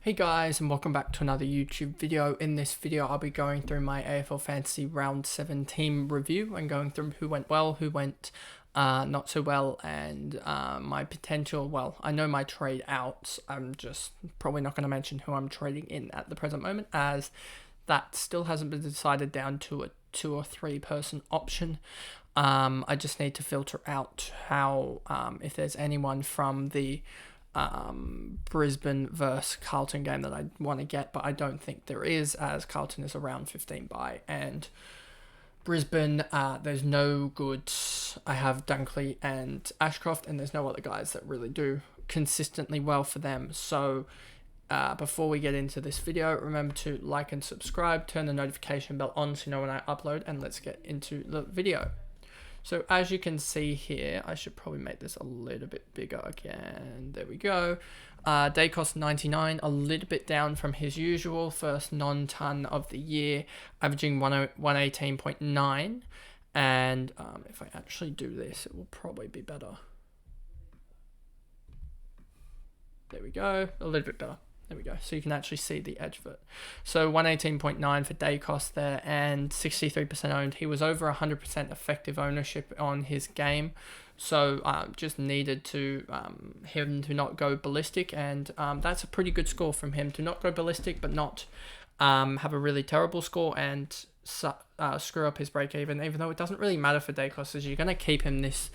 Hey guys, and welcome back to another YouTube video. In this video, I'll be going through my AFL Fantasy Round 7 team review and going through who went well, who went not so well, and my potential, well, I know my trade outs. I'm just probably not going to mention who I'm trading in at the present moment, as that still hasn't been decided down to a 2 or 3 person option. I just need to filter out how, if there's anyone from the Brisbane versus Carlton game that I want to get, but I don't think there is, as Carlton is around 15 bye, and Brisbane, there's no good. I have Dunkley and Ashcroft, and there's no other guys that really do consistently well for them. So before we get into this video, remember to like and subscribe, turn the notification bell on so you know when I upload, and let's get into the video. So as you can see here, I should probably make this a little bit bigger again. There we go. Day cost 99, a little bit down from his usual. First non-ton of the year, averaging 118.9. And if I actually do this, it will probably be better. There we go, a little bit better. There we go. So you can actually see the edge of it. So 118.9 for day cost there and 63% owned. He was over 100% effective ownership on his game. So just needed to him to not go ballistic. And that's a pretty good score from him to not go ballistic, but not have a really terrible score and screw up his break even though it doesn't really matter for day cost, as you're going to keep him this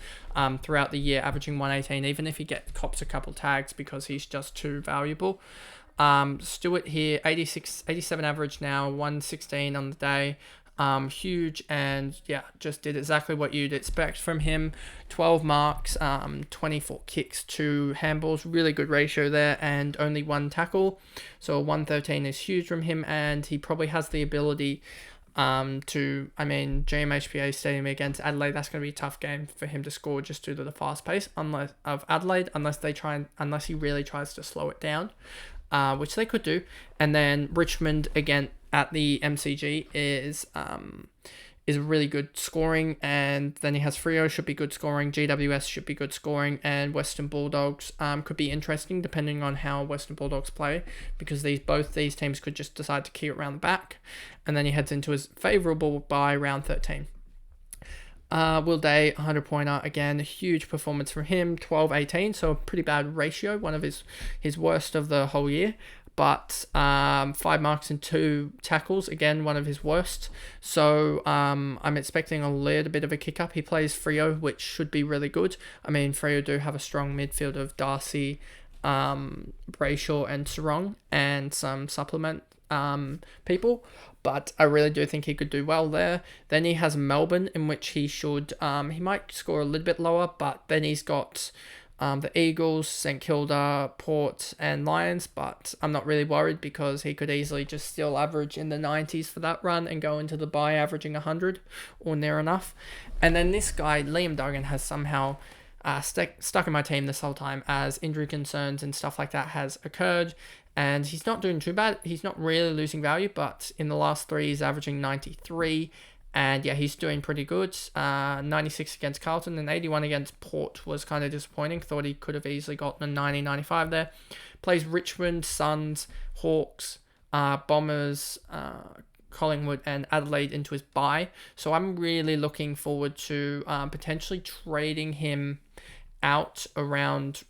throughout the year, averaging 118, even if he cops a couple tags, because he's just too valuable. Stewart here, 87 average now, 116 on the day. Huge, and yeah, just did exactly what you'd expect from him. 12 marks, 24 kicks, 2 handballs, really good ratio there, and only 1 tackle. So 113 is huge from him, and he probably has the ability GMHBA Stadium against Adelaide, that's going to be a tough game for him to score just due to the fast pace of Adelaide, unless he really tries to slow it down, which they could do. And then Richmond again at the MCG is really good scoring, and then he has Freo, should be good scoring, GWS should be good scoring, and Western Bulldogs could be interesting depending on how Western Bulldogs play, because both these teams could just decide to keep it around the back, and then he heads into his favourable by round 13. Will Day, 100-pointer, again, a huge performance from him, 12-18, so a pretty bad ratio, one of his worst of the whole year. But 5 marks and 2 tackles, again, one of his worst. So I'm expecting a little bit of a kick up. He plays Freo, which should be really good. Freo do have a strong midfield of Darcy, Brayshaw and Sarong, and some supplement people. But I really do think he could do well there. Then he has Melbourne, in which he should, he might score a little bit lower, but then he's got the Eagles, St Kilda, Port and Lions, but I'm not really worried because he could easily just still average in the 90s for that run and go into the bye averaging 100 or near enough. And then this guy, Liam Duggan, has somehow stuck in my team this whole time, as injury concerns and stuff like that has occurred, and he's not doing too bad. He's not really losing value, but in the last 3 he's averaging 93. And yeah, he's doing pretty good. 96 against Carlton and 81 against Port was kind of disappointing. Thought he could have easily gotten a 90, 95 there. Plays Richmond, Suns, Hawks, Bombers, Collingwood and Adelaide into his bye. So I'm really looking forward to potentially trading him out around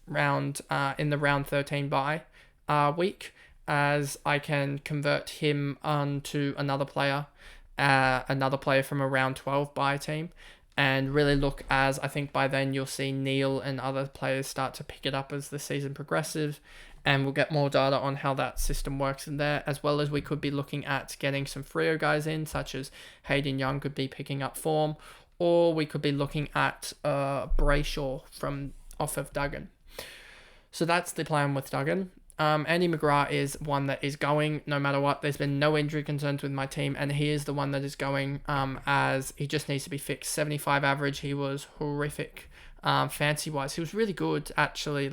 in the round 13 bye week, as I can convert him onto another player from a round 12 bye team, and really look, as I think by then you'll see Neil and other players start to pick it up as the season progresses, and we'll get more data on how that system works in there, as well as we could be looking at getting some Freo guys in, such as Hayden Young could be picking up form, or we could be looking at Brayshaw off of Duggan. So that's the plan with Duggan. Andy McGrath is one that is going no matter what. There's been no injury concerns with my team, and he is the one that is going, as he just needs to be fixed. 75 average, he was horrific fancy-wise. He was really good, actually,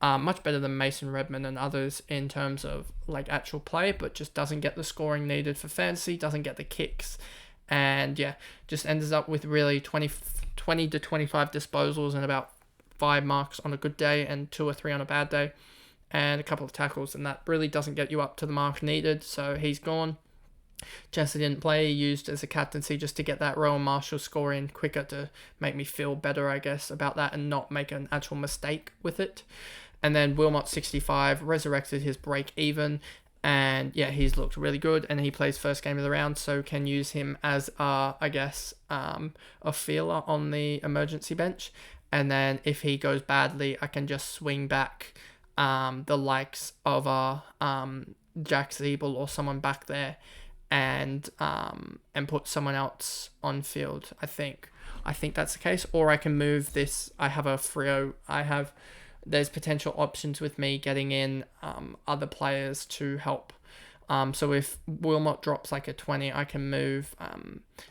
much better than Mason Redman and others in terms of actual play, but just doesn't get the scoring needed for fantasy, doesn't get the kicks, and yeah, just ends up with really 20 to 25 disposals and about 5 marks on a good day and 2 or 3 on a bad day. and a couple of tackles, and that really doesn't get you up to the mark needed, so he's gone. Jesse didn't play, used as a captaincy just to get that Rowan Marshall score in quicker to make me feel better, I guess, about that and not make an actual mistake with it. And then Wilmot 65 resurrected his break even, and yeah, he's looked really good, and he plays first game of the round, so can use him as I guess a feeler on the emergency bench. And then if he goes badly, I can just swing back the likes of Jack Zeeble or someone back there, and put someone else on field. I think that's the case. Or I can move this. I have a Freo. There's potential options with me getting in other players to help. So if Wilmot drops like a 20, I can move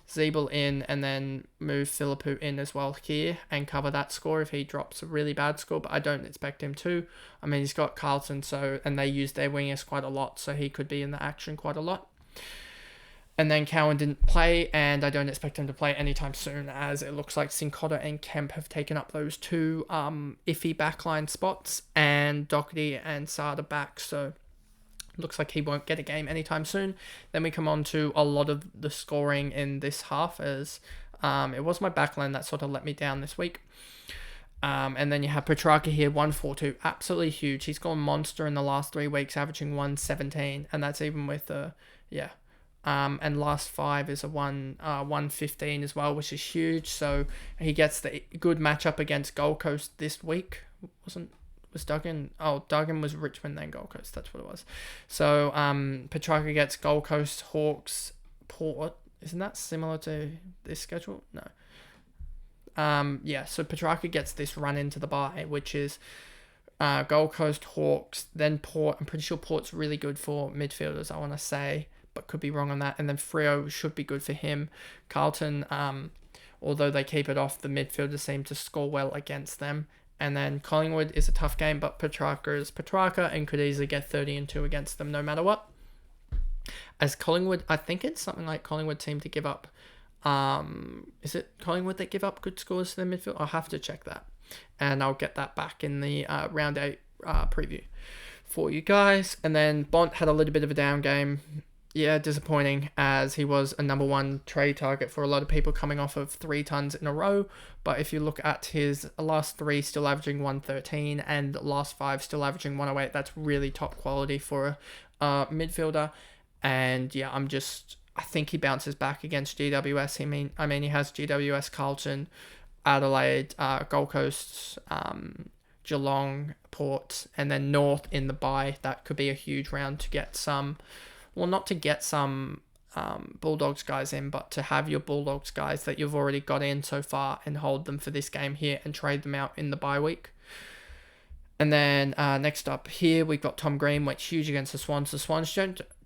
Zeeble in and then move Philippou in as well here and cover that score if he drops a really bad score, but I don't expect him to. I mean, he's got Carlton, and they use their wingers quite a lot, so he could be in the action quite a lot. And then Cowan didn't play, and I don't expect him to play anytime soon, as it looks like Sincotta and Kemp have taken up those two iffy backline spots, and Doherty and Sada back, so looks like he won't get a game anytime soon. Then we come on to a lot of the scoring in this half, as it was my backline that sort of let me down this week. And then you have Petrarca here, 142, absolutely huge. He's gone monster in the last 3 weeks, averaging 117, and that's even with and last 5 is a 115 as well, which is huge. So he gets the good matchup against Gold Coast this week. Was Duggan? Oh, Duggan was Richmond, then Gold Coast. That's what it was. So Petrarca gets Gold Coast, Hawks, Port. Isn't that similar to this schedule? No. So Petrarca gets this run into the bye, which is Gold Coast, Hawks, then Port. I'm pretty sure Port's really good for midfielders, I want to say, but could be wrong on that. And then Freo should be good for him. Carlton, although they keep it off, the midfielders seem to score well against them. And then Collingwood is a tough game, but Petrarca is Petrarca and could easily get 30-2 against them no matter what. As Collingwood, I think it's something like Collingwood seem to give up. Is it Collingwood that give up good scores to their midfield? I'll have to check that. And I'll get that back in the round 8 preview for you guys. And then Bont had a little bit of a down game. Yeah, disappointing, as he was a number 1 trade target for a lot of people coming off of 3 tons in a row. But if you look at his last 3, still averaging 113, and last 5 still averaging 108, that's really top quality for a midfielder. And yeah, I think he bounces back against GWS. I mean, he has GWS, Carlton, Adelaide, Gold Coast, Geelong, Port, and then North in the bye. That could be a huge round to get some. Well, not to get some Bulldogs guys in, but to have your Bulldogs guys that you've already got in so far and hold them for this game here and trade them out in the bye week. And then next up here, we've got Tom Green, went huge against the Swans. The Swans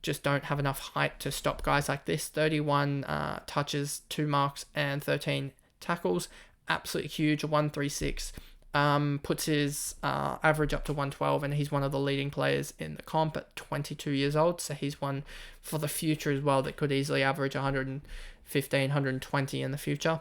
just don't have enough height to stop guys like this. 31 touches, 2 marks, and 13 tackles. Absolutely huge, a 136. Puts his average up to 112, and he's one of the leading players in the comp at 22 years old, so he's one for the future as well that could easily average 115, 120 in the future.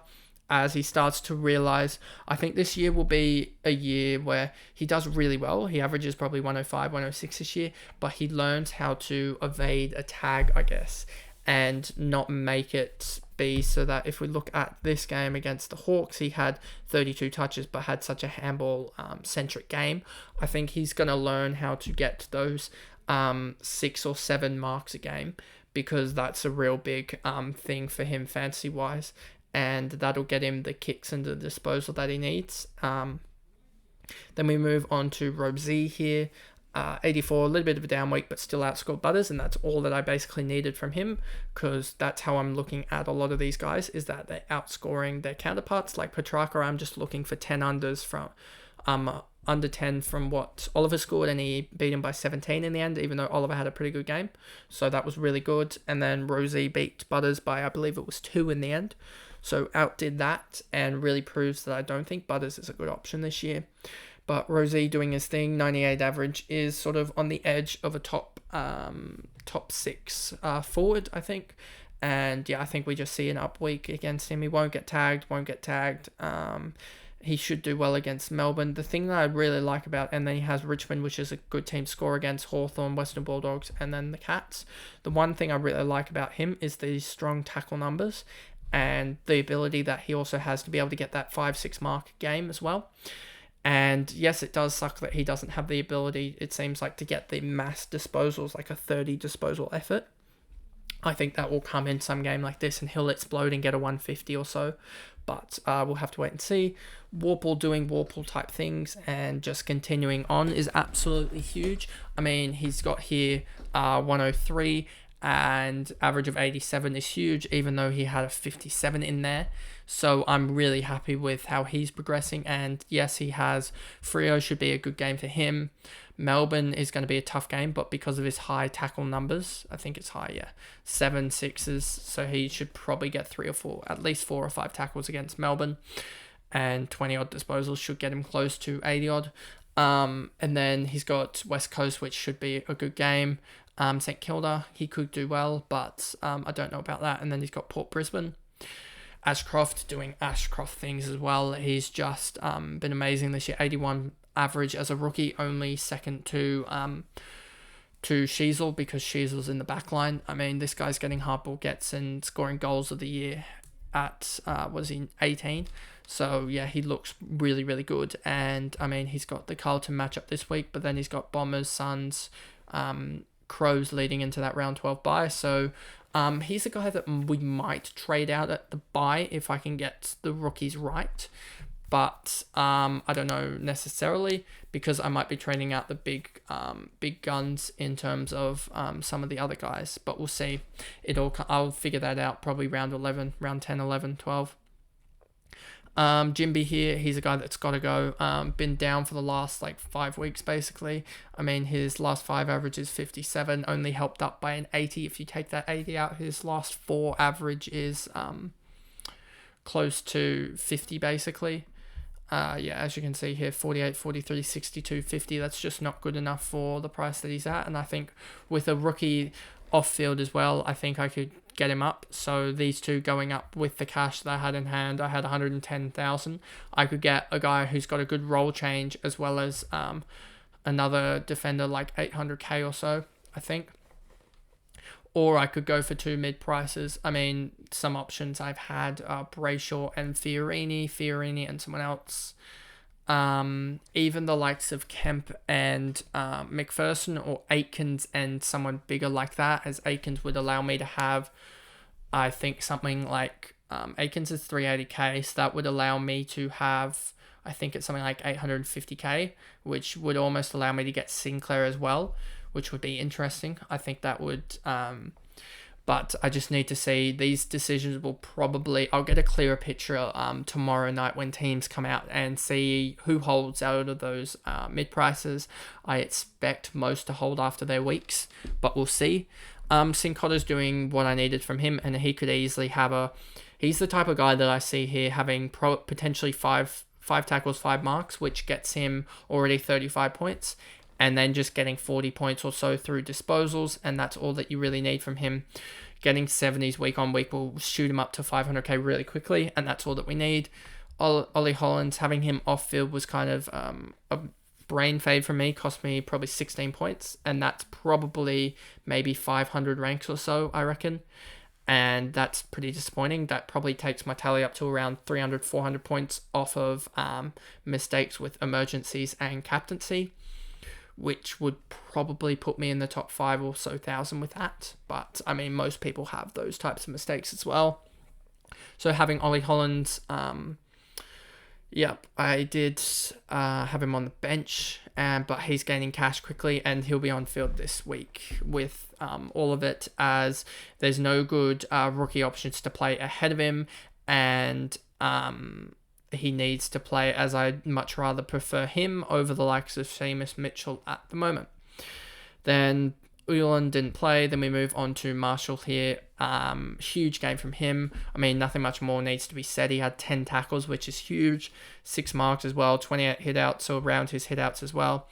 As he starts to realise, I think this year will be a year where he does really well. He averages probably 105, 106 this year, but he learns how to evade a tag, I guess, and not make it be so that if we look at this game against the Hawks, he had 32 touches but had such a handball-centric game. I think he's going to learn how to get those 6 or 7 marks a game, because that's a real big thing for him fantasy-wise, and that'll get him the kicks and the disposal that he needs. Then we move on to Robsey here. 84, a little bit of a down week, but still outscored Butters, and that's all that I basically needed from him, because that's how I'm looking at a lot of these guys, is that they're outscoring their counterparts. Like Petrarca, I'm just looking for 10 unders from under 10 from what Oliver scored, and he beat him by 17 in the end, even though Oliver had a pretty good game, so that was really good. And then Rosie beat Butters by, I believe it was 2 in the end, so outdid that, and really proves that I don't think Butters is a good option this year. But Rosie doing his thing, 98 average, is sort of on the edge of a top 6 forward, I think. And yeah, I think we just see an up week against him. He won't get tagged. He should do well against Melbourne. The thing that I really like about, and then he has Richmond, which is a good team to score against, Hawthorn, Western Bulldogs, and then the Cats. The one thing I really like about him is these strong tackle numbers and the ability that he also has to be able to get that 5-6 mark game as well. And yes, it does suck that he doesn't have the ability, it seems like, to get the mass disposals, like a 30 disposal effort. I think that will come in some game like this and he'll explode and get a 150 or so. But we'll have to wait and see. Warple doing Warple type things and just continuing on is absolutely huge. I mean, he's got here 103 and average of 87 is huge, even though he had a 57 in there. So I'm really happy with how he's progressing. And yes, he has Freo, should be a good game for him. Melbourne is going to be a tough game, but because of his high tackle numbers, I think it's high, yeah, 7 6s, so he should probably get 3 or 4, at least 4 or 5 tackles against Melbourne, and 20 odd disposals should get him close to 80 odd. And then he's got West Coast, which should be a good game. St Kilda, he could do well, but I don't know about that. And then he's got Port Brisbane. Ashcroft doing Ashcroft things as well. He's just been amazing this year. 81 average as a rookie, only second to Sheasel, because Sheasel's in the back line. I mean, this guy's getting hardball gets and scoring goals of the year at, was he 18? So yeah, he looks really, really good. And I mean, he's got the Carlton matchup this week, but then he's got Bombers, Suns, Crows leading into that round 12 bye. So he's a guy that we might trade out at the bye if I can get the rookies right. But I don't know necessarily, because I might be trading out the big guns in terms of some of the other guys. But we'll see. I'll figure that out probably round 11, round 10, 11, 12. Jimby here, he's a guy that's got to go. Been down for the last 5 weeks basically. I mean, his last 5 average is 57, only helped up by an 80. If you take that 80 out, his last 4 average is close to 50 basically. Yeah, as you can see here, 48, 43, 62, 50. That's just not good enough for the price that he's at. And I think with a rookie off-field as well, I think I could get him up. So these two going up with the cash that I had in hand, I had 110,000. I could get a guy who's got a good role change as well as another defender like 800k or so, I think. Or I could go for 2 mid prices. I mean, some options I've had Brayshaw and Fiorini and someone else. Even the likes of Kemp and McPherson, or Aikens and someone bigger like that, as Aikens would allow me to have, I think, something like Aikens is 380k, so that would allow me to have, I think it's something like 850k, which would almost allow me to get Sinclair as well, which would be interesting. I think that would, but I just need to see. These decisions will probably, I'll get a clearer picture tomorrow night when teams come out and see who holds out of those mid prices. I expect most to hold after their weeks, but we'll see. Sincotter's doing what I needed from him, and he could easily have he's the type of guy that I see here having potentially five tackles, 5 marks, which gets him already 35 points. And then just getting 40 points or so through disposals, and that's all that you really need from him. Getting 70s week on week will shoot him up to 500k really quickly, and that's all that we need. Ollie Hollands, having him off field was kind of a brain fade for me, cost me probably 16 points, and that's probably maybe 500 ranks or so, I reckon. And that's pretty disappointing. That probably takes my tally up to around 300, 400 points off of mistakes with emergencies and captaincy, which would probably put me in the top 5 or so thousand with that. But, I mean, most people have those types of mistakes as well. So having Ollie Hollands, yep, I did have him on the bench, but he's gaining cash quickly, and he'll be on field this week with all of it, as there's no good rookie options to play ahead of him, and he needs to play, as I'd much rather prefer him over the likes of Seamus Mitchell at the moment. Then Ulan didn't play. Then we move on to Marshall here. Huge game from him. I mean, nothing much more needs to be said. He had 10 tackles, which is huge. 6 marks as well. 28 hit-outs, so around his hit-outs as well.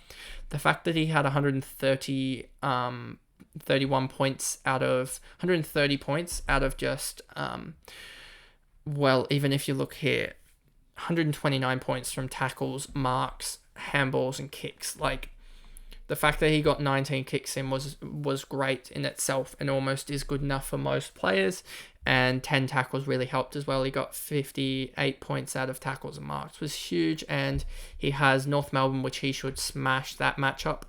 The fact that he had 31 points out of 130 points out of just, well, even if you look here, 129 points from tackles, marks, handballs, and kicks. Like, the fact that he got 19 kicks in was great in itself, and almost is good enough for most players. And 10 tackles really helped as well. He got 58 points out of tackles and marks, was huge. And he has North Melbourne, which he should smash that matchup.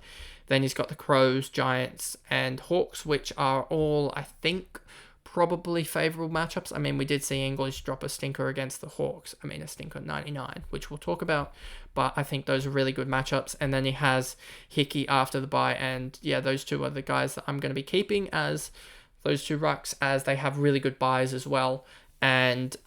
Then he's got the Crows, Giants, and Hawks, which are all, I think, probably favourable matchups. I mean, we did see English drop a stinker against the Hawks. I mean, a stinker 99, which we'll talk about. But I think those are really good matchups. And then he has Hickey after the bye. And yeah, those two are the guys that I'm going to be keeping as those two rucks, as they have really good buys as well. And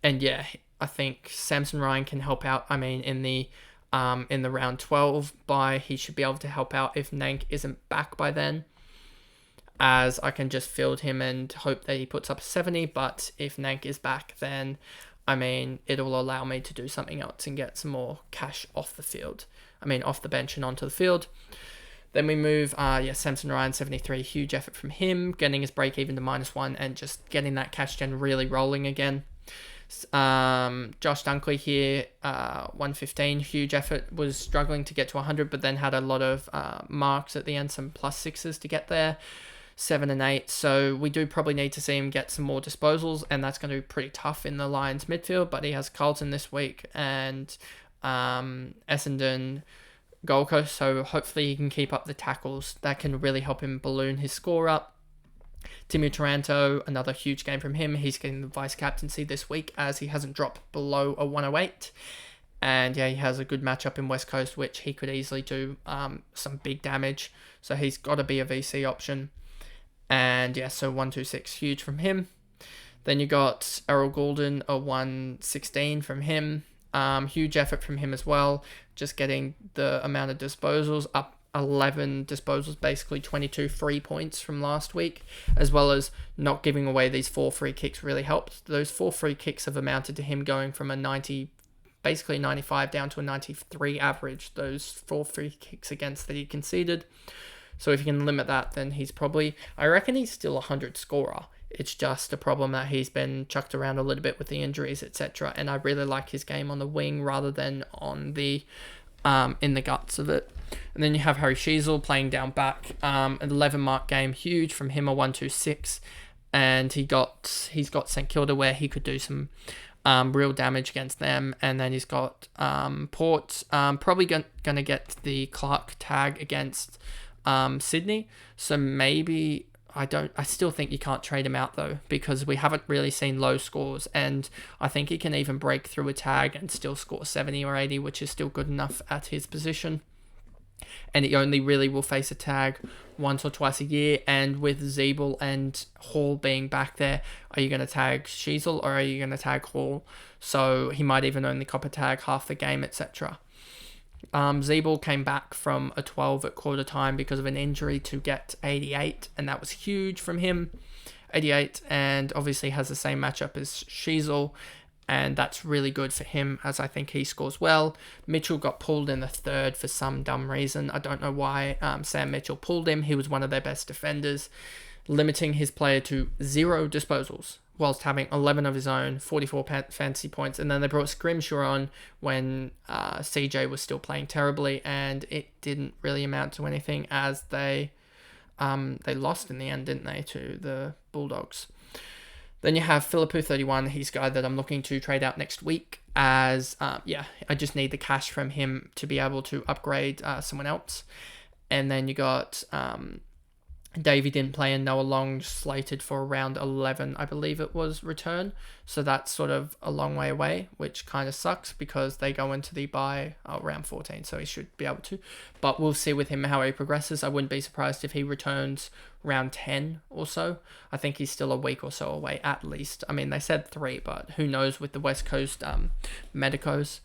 yeah, I think Samson Ryan can help out. I mean, in the round 12 bye, he should be able to help out if Nank isn't back by then, as I can just field him and hope that he puts up 70. But if Nank is back, then I mean, it'll allow me to do something else and get some more cash off the field. I mean, off the bench and onto the field. Then we move, Samson Ryan, 73, huge effort from him, getting his break even to -1 and just getting that cash gen really rolling again. Josh Dunkley here, 115, huge effort, was struggling to get to 100, but then had a lot of marks at the end, some +6s to get there, 7 and 8. So we do probably need to see him get some more disposals, and that's going to be pretty tough in the Lions midfield. But he has Carlton this week and Essendon, Gold Coast, so hopefully he can keep up the tackles. That can really help him balloon his score up. Timmy Taranto, another huge game from him. He's getting the vice captaincy this week as he hasn't dropped below a 108. And yeah, he has a good matchup in West Coast, which he could easily do some big damage. So he's got to be a VC option. And yeah, so 126, huge from him. Then you got Errol Goulden, a 116 from him. Huge effort from him as well. Just getting the amount of disposals up, 11 disposals, basically 22 free points from last week, as well as not giving away these 4 free kicks really helped. Those 4 free kicks have amounted to him going from a 90, basically 95 down to a 93 average, those 4 free kicks against that he conceded. So if you can limit that, then he's probably, I reckon he's still a 100 scorer. It's just a problem that he's been chucked around a little bit with the injuries, etc. And I really like his game on the wing rather than on the in the guts of it. And then you have Harry Sheezel playing down back. An 11 mark game, huge from him, a 126. And he's got St Kilda where he could do some real damage against them. And then he's got Port, probably going to get the Clark tag against Sydney. So maybe I still think you can't trade him out though, because we haven't really seen low scores, and I think he can even break through a tag and still score 70 or 80, which is still good enough at his position. And he only really will face a tag once or twice a year, and with Zeeble and Hall being back there, are you going to tag Sheezel or are you going to tag Hall? So he might even only cop a tag half the game, etc. Zeeble came back from a 12 at quarter time because of an injury to get 88, and that was huge from him, 88, and obviously has the same matchup as Sheezel, and that's really good for him as I think he scores well. Mitchell got pulled in the third for some dumb reason. I don't know why Sam Mitchell pulled him. He was one of their best defenders, limiting his player to 0 disposals, whilst having 11 of his own, 44 fantasy points. And then they brought Scrimshaw on when CJ was still playing terribly, and it didn't really amount to anything as they lost in the end, didn't they, to the Bulldogs. Then you have Philippou 31, he's a guy that I'm looking to trade out next week as, I just need the cash from him to be able to upgrade someone else. And then you got Davey didn't play, and Noah Long slated for around 11, I believe it was, return. So that's sort of a long way away, which kind of sucks because they go into the bye around 14, so he should be able to. But we'll see with him how he progresses. I wouldn't be surprised if he returns round 10 or so. I think he's still a week or so away at least. I mean, they said 3, but who knows with the West Coast medicos.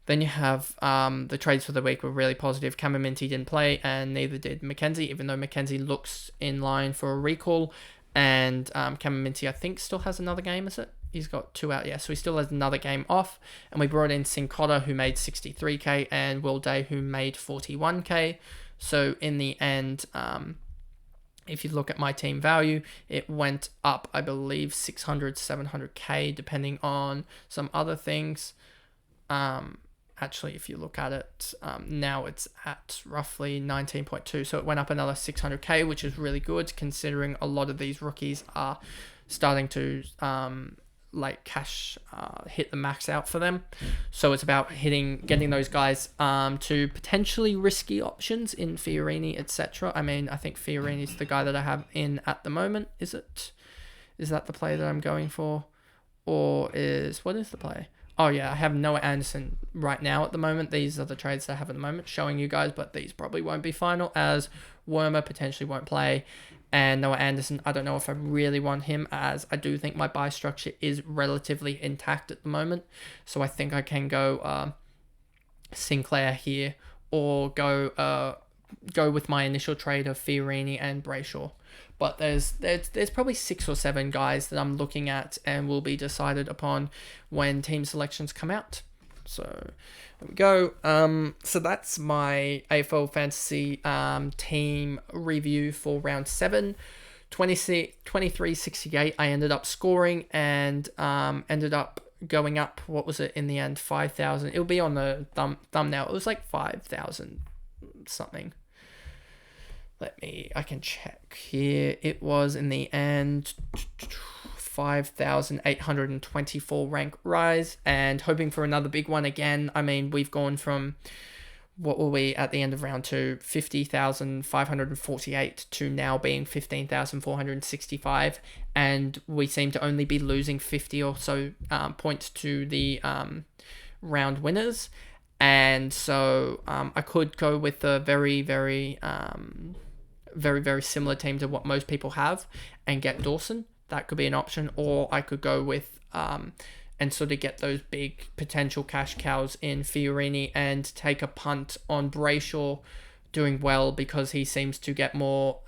Then you have the trades for the week were really positive. Cameron Minty didn't play, and neither did Mackenzie, even though Mackenzie looks in line for a recall. And Cameron Minty, I think, still has another game, is it? He's got 2 out, yeah. So he still has another game off. And we brought in Sincotta, who made 63k, and Will Day, who made 41k. So in the end, If you look at my team value, it went up, I believe, 600, 700k, depending on some other things. Actually, if you look at it, now it's at roughly 19.2. So it went up another 600k, which is really good considering a lot of these rookies are starting to cash hit the max out for them. So it's about getting those guys to potentially risky options in Fiorini, etc. I mean, I think Fiorini's the guy that I have in at the moment. Is that the play that I'm going for? What is the play? Oh yeah, I have Noah Anderson right now at the moment. These are the trades that I have at the moment showing you guys, but these probably won't be final as Wormer potentially won't play. And Noah Anderson, I don't know if I really want him, as I do think my buy structure is relatively intact at the moment. So I think I can go Sinclair here, or go with my initial trade of Fiorini and Brayshaw. But there's probably 6 or 7 guys that I'm looking at and will be decided upon when team selections come out. So there we go. So that's my AFL Fantasy team review for round 7. 2368 I ended up scoring, and ended up going up, what was it in the end, 5,000. It'll be on the thumbnail. It was like 5,000 something. I can check here. It was in the end 5,824 rank rise, and hoping for another big one again. I mean, we've gone from, what were we at the end of round 2, 50,548 to now being 15,465, and we seem to only be losing 50 or so points to the round winners. And so I could go with a very, very similar team to what most people have and get Dawson. That could be an option. Or I could go with and sort of get those big potential cash cows in Fiorini and take a punt on Brayshaw doing well, because he seems to get more,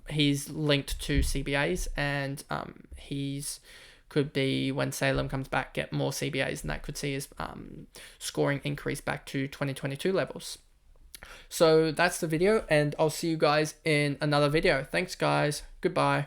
he's linked to CBAs, and he's could be, when Salem comes back, get more CBAs, and that could see his scoring increase back to 2022 levels. So that's the video, and I'll see you guys in another video. Thanks, guys. Goodbye.